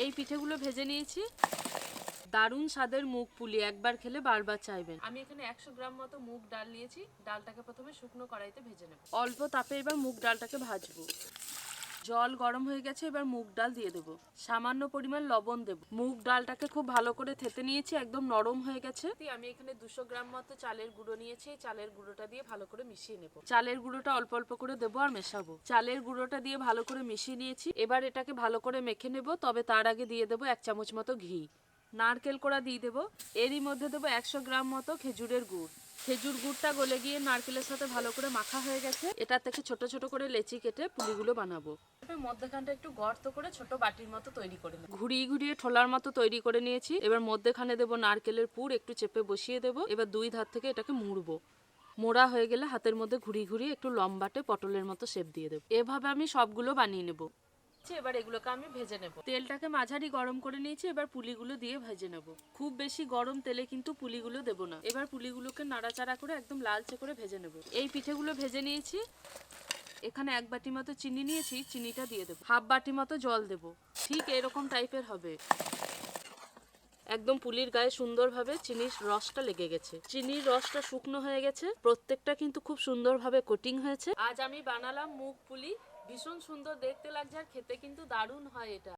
এই পিঠেগুলো ভেজে নিয়েছি। দারুণ স্বাদের মুগ পুলি, একবার খেলে বারবার চাইবেন। আমি এখানে 100 গ্রাম মতো মুগ ডাল নিয়েছি। ডালটাকে প্রথমে শুকনো কড়াইতে ভেজে নেব। অল্প তাপে এবার মুগ ডালটাকে ভাজবো। জল গরম হয়ে গেছে, এবার মুগ ডাল দিয়ে দেবো। সামান্য পরিমাণ লবণ দেব। মুগ ডালটাকে খুব ভালো করে থেতে নিয়েছি, একদম নরম হয়ে গেছে। আমি এখানে 200 গ্রাম মতো চালের গুঁড়ো নিয়েছি। চালের গুঁড়োটা দিয়ে ভালো করে মিশিয়ে নেব। চালের গুঁড়োটা অল্প অল্প করে দেবো আর মেশাবো। চালের গুঁড়োটা দিয়ে ভালো করে মিশিয়ে নিয়েছি। এবার এটাকে ভালো করে মেখে নেব। তবে তার আগে দিয়ে দেবো 1 চামচ মতো ঘি। নারকেল কোড়া দিয়ে দেবো। এরই মধ্যে দেবো 100 গ্রাম মতো খেজুরের গুড়। খেজুর গুড়টা গলে গিয়ে নারকেলের সাথে ভালো করে মাখা হয়ে গেছে। এটা থেকে ছোট ছোট করে লেচি কেটে পুলিগুলো বানাবো। মধ্যখানটা একটু গর্ত করে ছোট বাটির মতো তৈরি করে নেব। ঘুরিয়ে ঘুরিয়ে ঠোলার মতো তৈরি করে নিয়েছি। এবার মধ্যখানে দেবো নারকেলের পুর, একটু চেপে বসিয়ে দেবো। এবার 2 ধার থেকে এটাকে মুড়বো। মোড়া হয়ে গেলে হাতের মধ্যে ঘুরিয়ে ঘুরিয়ে একটু লম্বাটে পটলের মতো শেপ দিয়ে দেবো। এভাবে আমি সবগুলো বানিয়ে নেব। এবার এগুলোকে আমি ভেজে নেব। তেলটাকে মাঝারি গরম করে নিয়েছি। এবার পুলিগুলো দিয়ে ভেজে নেব। খুব বেশি গরম তেলে কিন্তু পুলিগুলো দেব না। এবার পুলিগুলোকে নাড়াচাড়া করে একদম লালচে করে ভেজে নেব। এই পিঠেগুলো ভেজে নিয়েছি। এখানে 1 বাটি মতো চিনি নিয়েছি। চিনিটা দিয়ে দেবো। হাফ বাটি মতো জল দেব। ঠিক এরকম টাইপের হবে। একদম পুলির গায়ে সুন্দরভাবে চিনির রসটা লেগে গেছে। চিনির রসটা শুকনো হয়ে গেছে। প্রত্যেকটা কিন্তু খুব সুন্দরভাবে কোটিং হয়েছে। আজ আমি বানালাম মুগ পুলি। ভীষণ সুন্দর দেখতে লাগছে আর খেতে কিন্তু দারুণ হয় এটা।